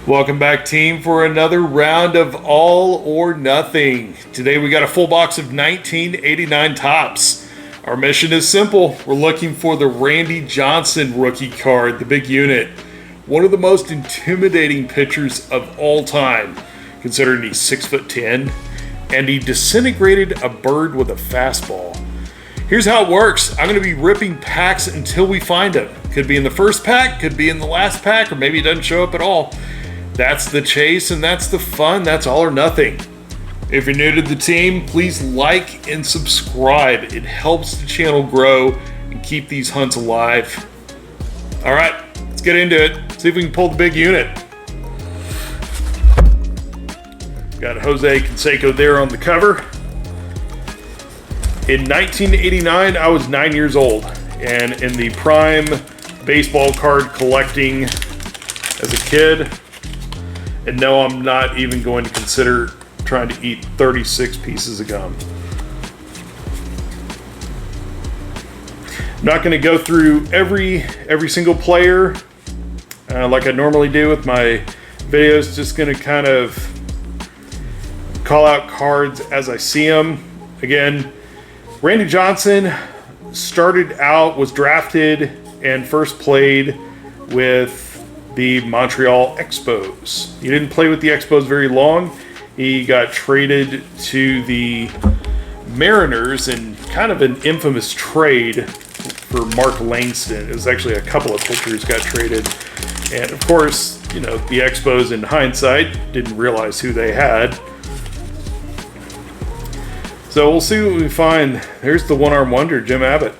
Welcome back, team, for another round of All or Nothing. Today we got a full box of 1989 Topps. Our mission is simple. We're looking for the Randy Johnson rookie card, the big unit. One of the most intimidating pitchers of all time, considering he's 6'10", and he disintegrated a bird with a fastball. Here's how it works. I'm going to be ripping packs until we find him. Could be in the first pack, could be in the last pack, or maybe he doesn't show up at all. That's the chase and that's the fun. That's all or nothing. If you're new to the team, please like and subscribe. It helps the channel grow and keep these hunts alive. All right, let's get into it. See if we can pull the big unit. Got Jose Canseco there on the cover. In 1989, I was 9 years old and in the prime baseball card collecting as a kid. And no, I'm not even going to consider trying to eat 36 pieces of gum. I'm not going to go through every single player like I normally do with my videos. Just going to kind of call out cards as I see them. Again, Randy Johnson was drafted and first played with the Montreal Expos. He didn't play with the Expos very long. He got traded to the Mariners in kind of an infamous trade for Mark Langston. It was actually a couple of pitchers got traded. And of course, you know, the Expos in hindsight didn't realize who they had. So we'll see what we find. There's the one-arm wonder, Jim Abbott.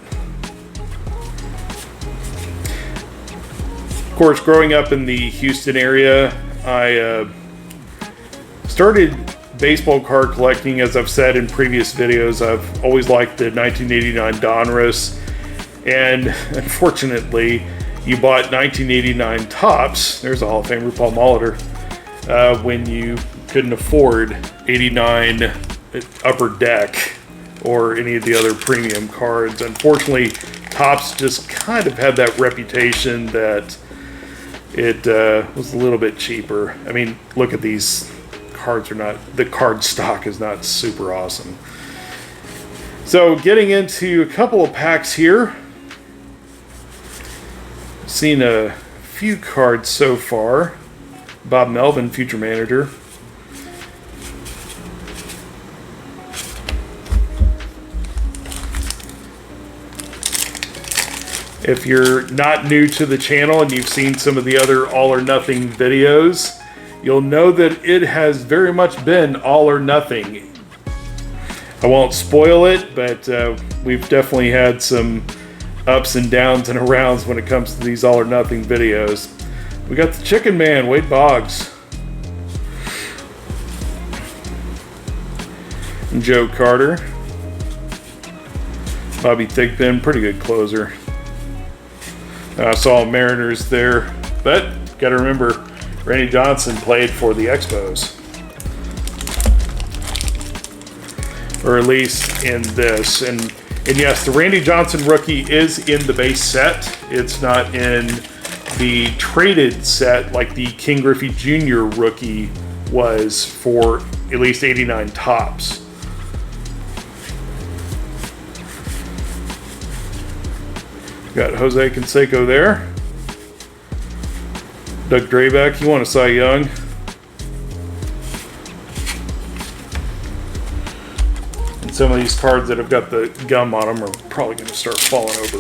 Of course, growing up in the Houston area, I started baseball card collecting. As I've said in previous videos, I've always liked the 1989 Donruss. And unfortunately, you bought 1989 Topps. There's a Hall of Famer, Paul Molitor, when you couldn't afford 89 Upper Deck or any of the other premium cards. Unfortunately, Topps just kind of had that reputation that it was a little bit cheaper. I mean, look at these cards the card stock is not super awesome. So getting into a couple of packs here. Seen a few cards so far. Bob Melvin, future manager. If you're not new to the channel and you've seen some of the other All or Nothing videos, you'll know that it has very much been all or nothing. I won't spoil it, but we've definitely had some ups and downs and arounds when it comes to these all or nothing videos. We got the Chicken Man, Wade Boggs. And Joe Carter. Bobby Thigpen, pretty good closer. I saw Mariners there, but got to remember, Randy Johnson played for the Expos. Or at least in this. And yes, the Randy Johnson rookie is in the base set. It's not in the traded set like the King Griffey Jr. rookie was for at least 89 Topps. Got Jose Canseco there. Doug Drabek, you want a Cy Young. And some of these cards that have got the gum on them are probably going to start falling over.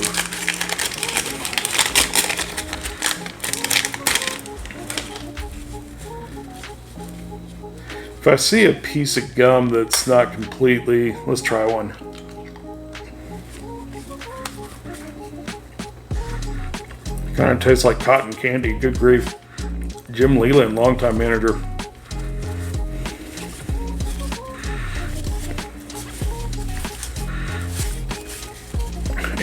If I see a piece of gum that's not completely, let's try one. Kind of tastes like cotton candy. Good grief. Jim Leland, longtime manager.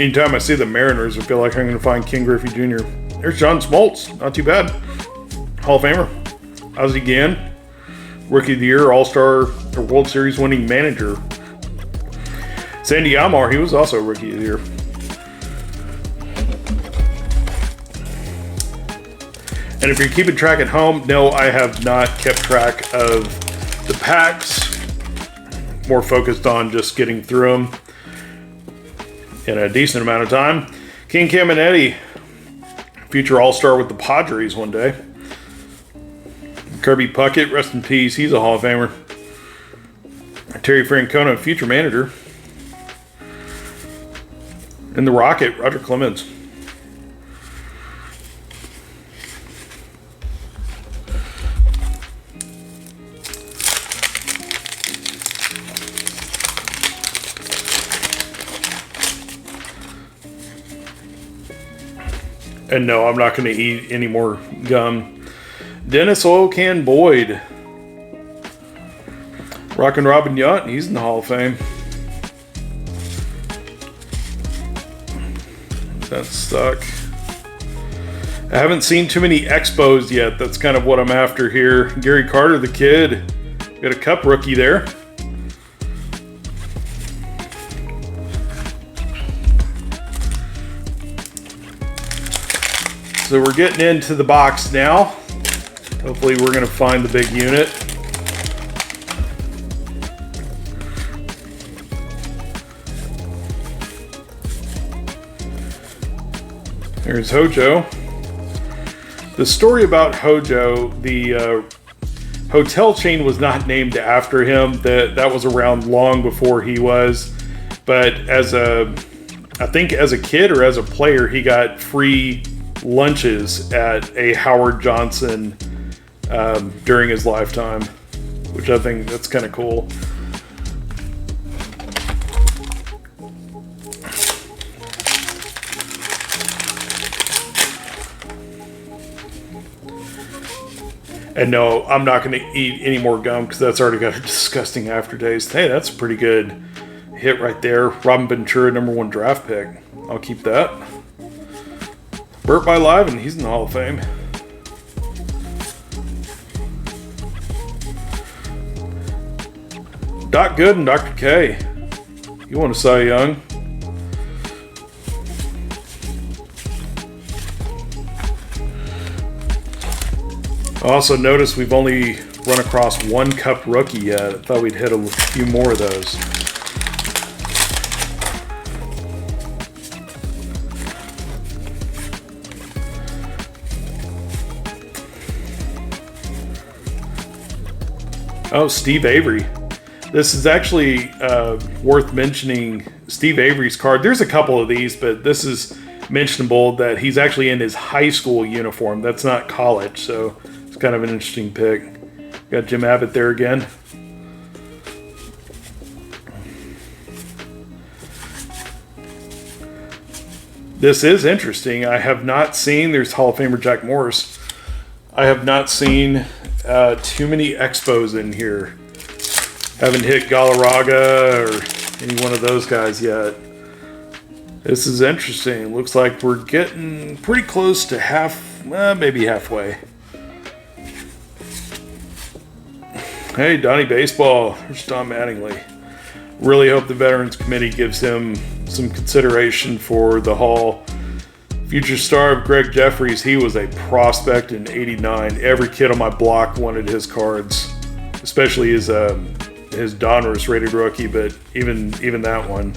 Anytime I see the Mariners, I feel like I'm going to find King Griffey Jr. There's John Smoltz. Not too bad. Hall of Famer. Ozzie Guillen. Rookie of the Year, All-Star, or World Series winning manager. Sandy Alomar, he was also Rookie of the Year. And if you're keeping track at home, no, I have not kept track of the packs. More focused on just getting through them in a decent amount of time. King Caminetti, future All-Star with the Padres one day. Kirby Puckett, rest in peace. He's a Hall of Famer. Terry Francona, future manager. And the Rocket, Roger Clemens. And no, I'm not going to eat any more gum. Dennis Oil Can Boyd. Rockin' Robin Yount, he's in the Hall of Fame. That stuck. I haven't seen too many expos yet. That's kind of what I'm after here. Gary Carter, the kid. Got a Cup rookie there. So we're getting into the box now. Hopefully we're going to find the big unit. There's Hojo. The story about Hojo, the hotel chain was not named after him. That was around long before he was. But I think as a kid or as a player, he got free lunches at a Howard Johnson during his lifetime, which I think that's kind of cool. And no, I'm not going to eat any more gum because that's already got a disgusting aftertaste. Hey, that's a pretty good hit right there. Robin Ventura, #1 draft pick. I'll keep that. Burt by Live, and he's in the Hall of Fame. Doc Good and Dr. K. You want a Cy Young? Also notice we've only run across one Cup rookie yet. I thought we'd hit a few more of those. Oh, Steve Avery. This is actually worth mentioning Steve Avery's card. There's a couple of these, but this is mentionable that he's actually in his high school uniform. That's not college, so it's kind of an interesting pick. Got Jim Abbott there again. This is interesting. I have not seen, there's Hall of Famer Jack Morris. I have not seen too many expos in here. Haven't hit Galarraga or any one of those guys yet. This is interesting. Looks like we're getting pretty close to maybe halfway. Hey, Donnie Baseball. There's Don Mattingly. Really hope the Veterans Committee gives him some consideration for the Hall. Future star of Greg Jeffries, he was a prospect in '89. Every kid on my block wanted his cards, especially his Donruss rated rookie, but even that one.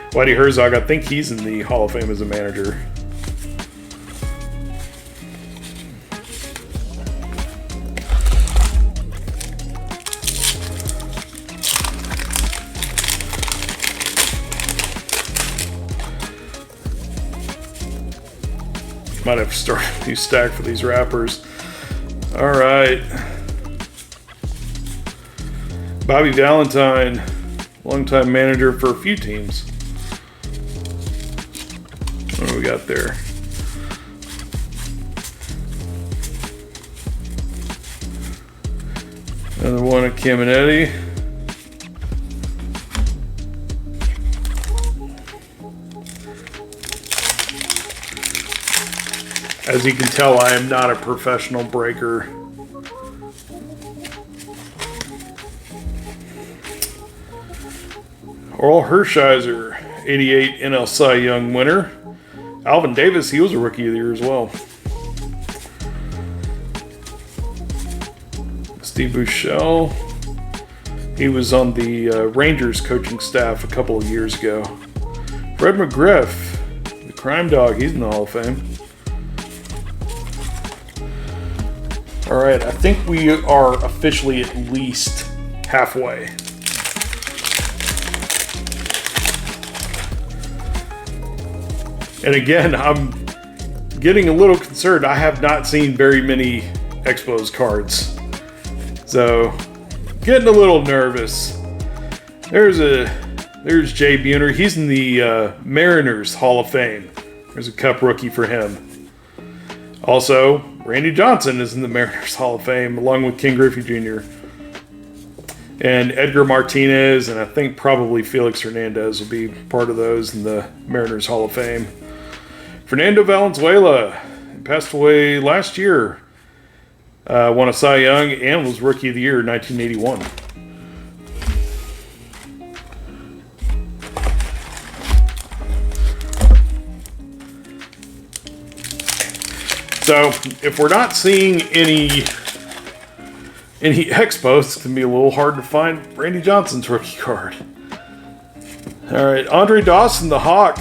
Whitey Herzog, I think he's in the Hall of Fame as a manager. Might have to start a new stack for these wrappers. All right. Bobby Valentine, longtime manager for a few teams. What do we got there? Another one at Caminetti. As you can tell, I am not a professional breaker. Oral Hershiser, 88 NL Cy Young winner. Alvin Davis, he was a Rookie of the Year as well. Steve Buechele. He was on the Rangers coaching staff a couple of years ago. Fred McGriff, the crime dog, he's in the Hall of Fame. All right, I think we are officially at least halfway. And again, I'm getting a little concerned. I have not seen very many Expos cards. So, getting a little nervous. There's Jay Buhner. He's in the Mariners Hall of Fame. There's a Cup rookie for him. Also, Randy Johnson is in the Mariners Hall of Fame, along with Ken Griffey Jr. And Edgar Martinez, and I think probably Felix Hernandez will be part of those in the Mariners Hall of Fame. Fernando Valenzuela passed away last year. Won a Cy Young and was Rookie of the Year in 1981. So, if we're not seeing any Expos, it's going to be a little hard to find Randy Johnson's rookie card. All right, Andre Dawson, the Hawk.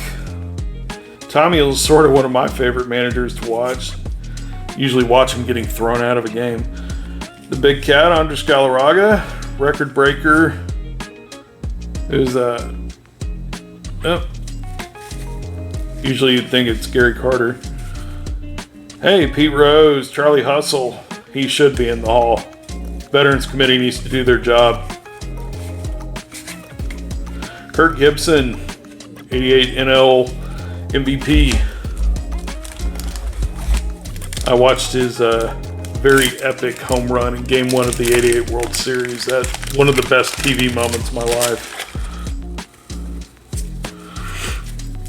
Tommy is sort of one of my favorite managers to watch. Usually watch him getting thrown out of a game. The Big Cat, Andres Galarraga, record breaker. Who's usually you'd think it's Gary Carter. Hey, Pete Rose, Charlie Hustle. He should be in the Hall. Veterans Committee needs to do their job. Kirk Gibson, 88 NL MVP. I watched his very epic home run in Game 1 of the '88 World Series. That's one of the best TV moments of my life.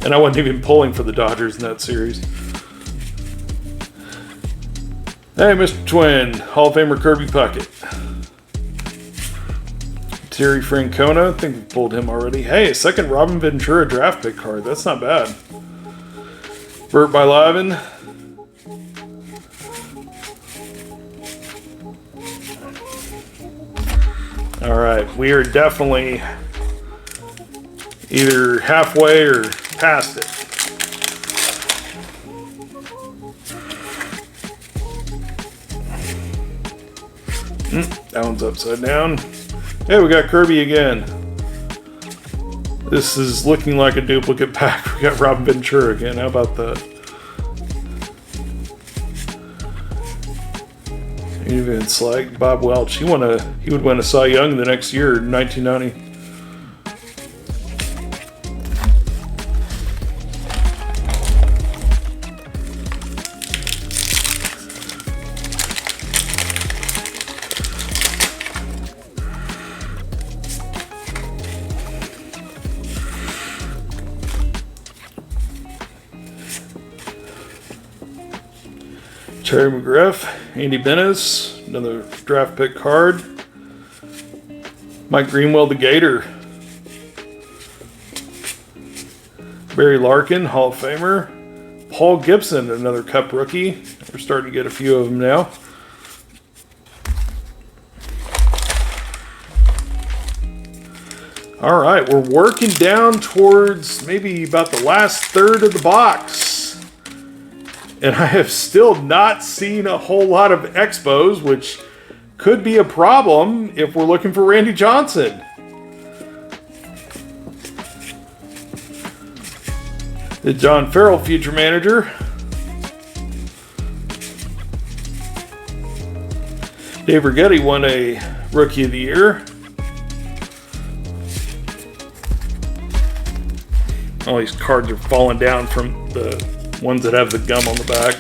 And I wasn't even pulling for the Dodgers in that series. Hey, Mr. Twin, Hall of Famer Kirby Puckett. Terry Francona, I think we pulled him already. Hey, a second Robin Ventura draft pick card. That's not bad. Bert Bylavin. All right, we are definitely either halfway or past it. That one's upside down. Hey, we got Kirby again. This is looking like a duplicate pack. We got Robin Ventura again. How about that? Even like Bob Welch. He would win a Cy Young the next year in 1990. Terry McGriff, Andy Benes, another draft pick card. Mike Greenwell, the Gator. Barry Larkin, Hall of Famer. Paul Gibson, another Cup rookie. We're starting to get a few of them now. All right, we're working down towards maybe about the last third of the box. And I have still not seen a whole lot of Expos, which could be a problem if we're looking for Randy Johnson. The John Farrell future manager. Dave Righetti won a Rookie of the Year. All these cards are falling down from the ones that have the gum on the back.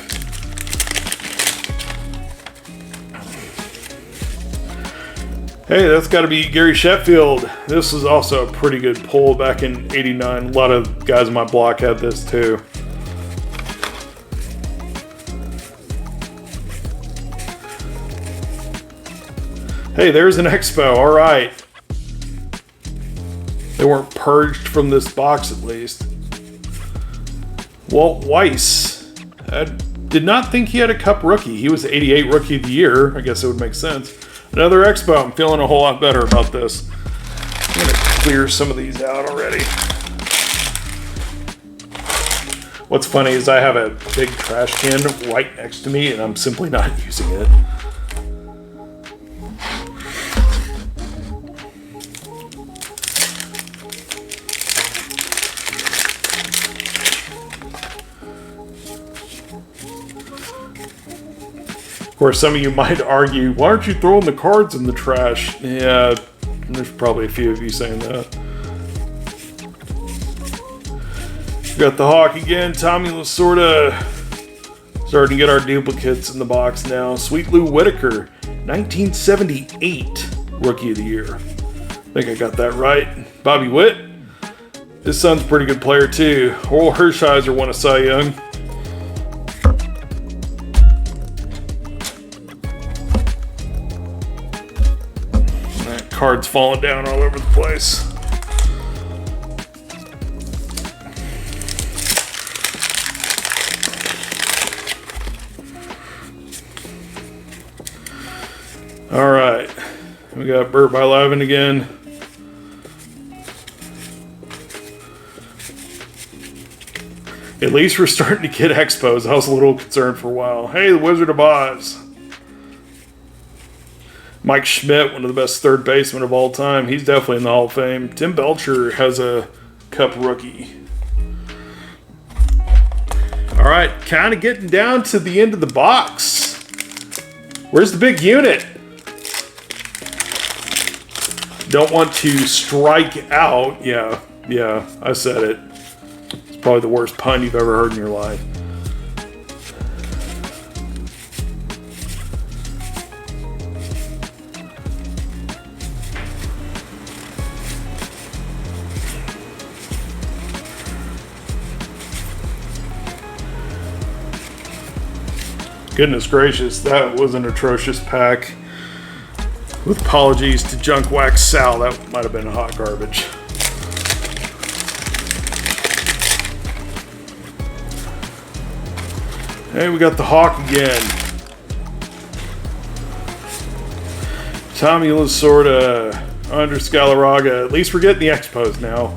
Hey, that's got to be Gary Sheffield. This was also a pretty good pull back in '89. A lot of guys on my block had this too. Hey, there's an Expo. All right. They weren't purged from this box at least. Walt Weiss. I did not think he had a Cup rookie. He was 88 Rookie of the Year. I guess it would make sense. Another Expo. I'm feeling a whole lot better about this. I'm going to clear some of these out already. What's funny is I have a big trash can right next to me and I'm simply not using it. Of course, some of you might argue, why aren't you throwing the cards in the trash? Yeah, there's probably a few of you saying that. We got the Hawk again. Tommy Lasorda. Starting to get our duplicates in the box now. Sweet Lou Whitaker, 1978 Rookie of the Year. I think I got that right. Bobby Witt. His son's a pretty good player too. Oral Hershiser won a Cy Young. That card's falling down all over the place. All right, we got Burt by Lavin again. At least we're starting to get Expos. I was a little concerned for a while. Hey, the Wizard of Oz. Mike Schmidt, one of the best third basemen of all time. He's definitely in the Hall of Fame. Tim Belcher has a Cup rookie. All right, kind of getting down to the end of the box. Where's the big unit? Don't want to strike out. Yeah, I said it. It's probably the worst pun you've ever heard in your life. Goodness gracious, that was an atrocious pack. With apologies to Junk Wax Sal, that might have been hot garbage. Hey, we got the Hawk again. Tommy Lasorda, Andres Galarraga. At least we're getting the Expos now.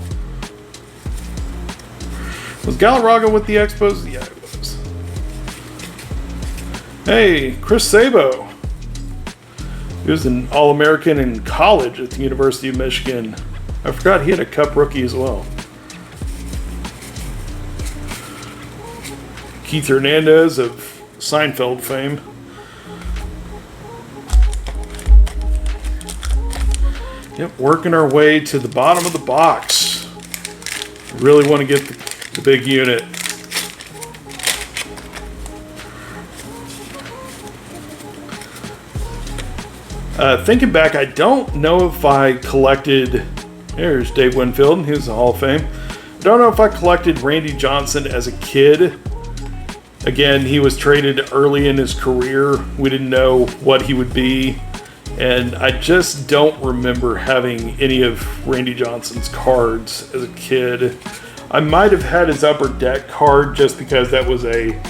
Was Galarraga with the Expos? Yeah, it was. Hey, Chris Sabo. He was an All-American in college at the University of Michigan. I forgot he had a Cup rookie as well. Keith Hernandez of Seinfeld fame. Yep, working our way to the bottom of the box. Really want to get the big unit. Thinking back, I don't know if I collected... There's Dave Winfield, he was in the Hall of Fame. I don't know if I collected Randy Johnson as a kid. Again, he was traded early in his career. We didn't know what he would be. And I just don't remember having any of Randy Johnson's cards as a kid. I might have had his Upper Deck card just because that was a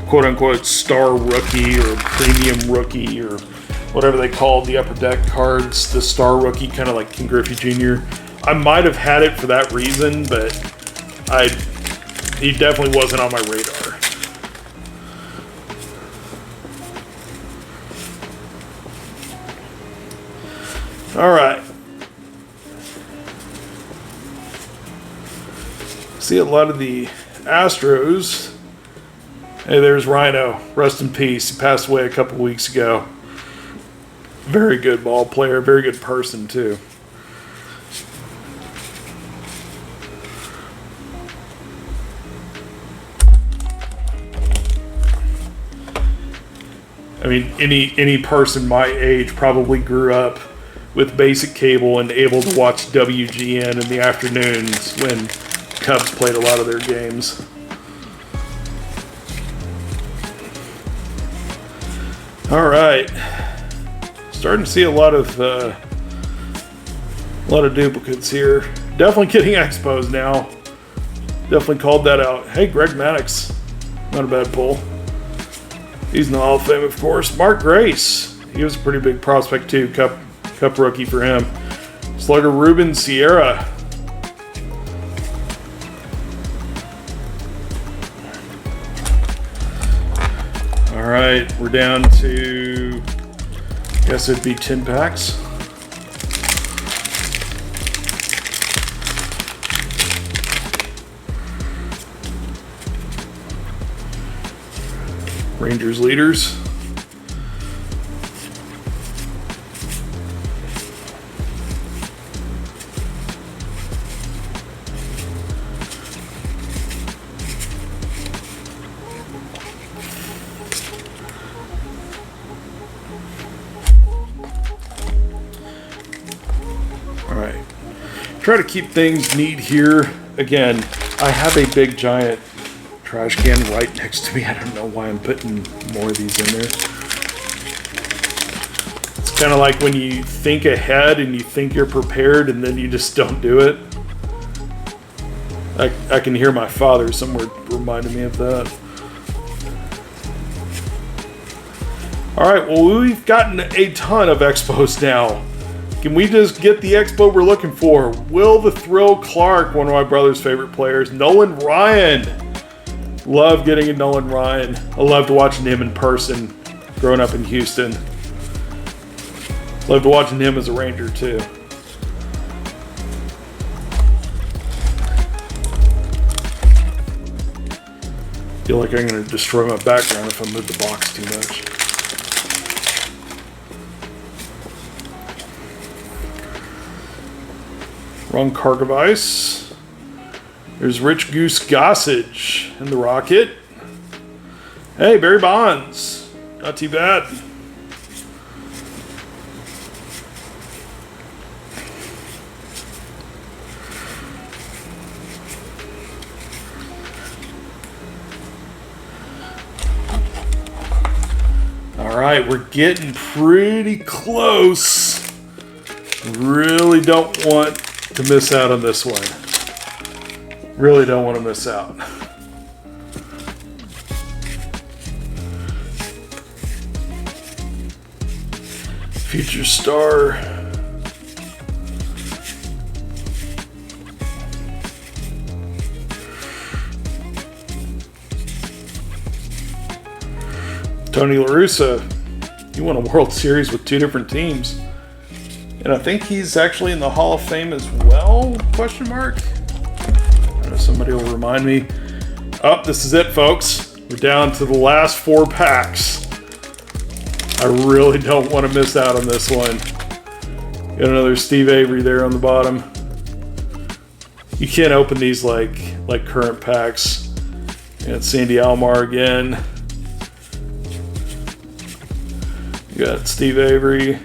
quote-unquote star rookie or premium rookie or whatever they called the Upper Deck cards, the star rookie, kind of like King Griffey Jr. I might have had it for that reason, but he definitely wasn't on my radar. All right. See a lot of the Astros. Hey, there's Rhino. Rest in peace. He passed away a couple weeks ago. Very good ball player. Very good person, too. I mean, any person my age probably grew up with basic cable and able to watch WGN in the afternoons when Cubs played a lot of their games. All right, starting to see a lot of duplicates here. Definitely getting Expos now. Definitely called that out. Hey, Greg Maddux, not a bad pull. He's in the Hall of Fame, of course. Mark Grace, He was a pretty big prospect too. Cup rookie for him. Slugger Ruben Sierra. All right, we're down to, I guess it'd be 10 packs. Rangers leaders. All right. Try to keep things neat here. Again, I have a big giant trash can right next to me. I don't know why I'm putting more of these in there. It's kind of like when you think ahead and you think you're prepared and then you just don't do it. I can hear my father somewhere reminding me of that. All right, well, we've gotten a ton of expos now. Can we just get the expo we're looking for? Will the Thrill Clark, one of my brother's favorite players. Nolan Ryan. Love getting a Nolan Ryan. I loved watching him in person growing up in Houston. Loved watching him as a Ranger too. Feel like I'm going to destroy my background if I move the box too much. Ron Karkovice. There's Rich Goose Gossage in the Rocket. Hey, Barry Bonds. Not too bad. All right, we're getting pretty close. Really don't want to miss out on this one. Really don't want to miss out. Future star. Tony La Russa. He won a World Series with 2 different teams. And I think he's actually in the Hall of Fame as well, question mark. Somebody will remind me. Oh, this is it, folks. We're down to the last 4 packs. I really don't want to miss out on this one. Got another Steve Avery there on the bottom. You can't open these like current packs. Got Sandy Alomar again. You got Steve Avery.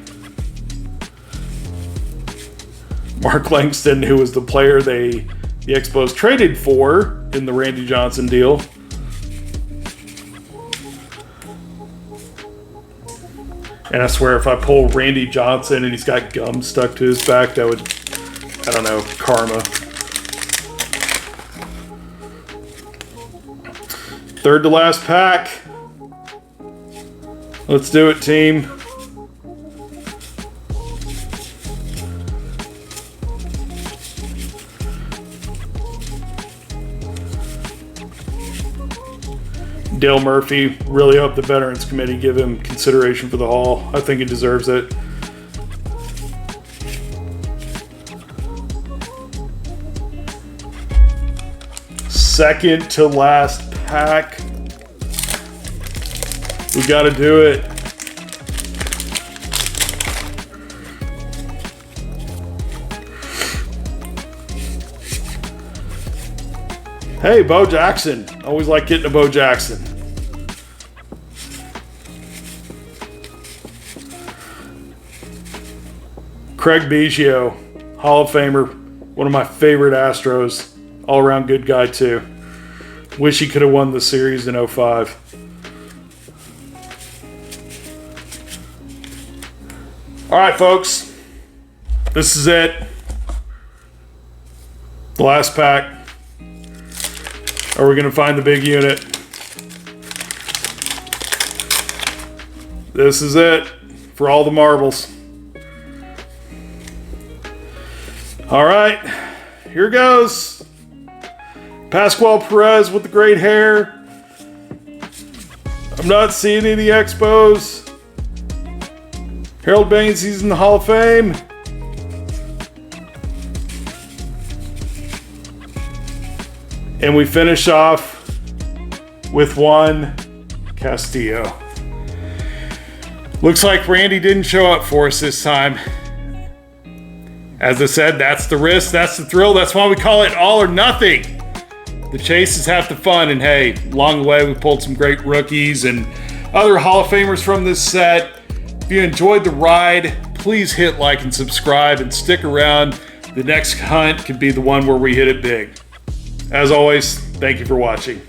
Mark Langston, who was the player the Expos traded for in the Randy Johnson deal. And I swear if I pull Randy Johnson and he's got gum stuck to his back, that would, I don't know, karma. Third to last pack. Let's do it, team. Dale Murphy, really hope the Veterans Committee give him consideration for the Hall. I think he deserves it. Second to last pack. We got to do it. Hey, Bo Jackson. Always like getting a Bo Jackson. Craig Biggio, Hall of Famer, one of my favorite Astros. All-around good guy, too. Wish he could have won the series in 05. All right, folks. This is it. The last pack. Are we going to find the big unit? This is it. for all the marbles. All right, here goes. Pascual Perez with the great hair. I'm not seeing any Expos. Harold Baines, he's in the Hall of Fame. And we finish off with one Castillo. Looks like Randy didn't show up for us this time. As I said, that's the risk, that's the thrill. That's why we call it all or nothing. The chase is half the fun. And hey, along the way, we pulled some great rookies and other Hall of Famers from this set. If you enjoyed the ride, please hit like and subscribe and stick around. The next hunt could be the one where we hit it big. As always, thank you for watching.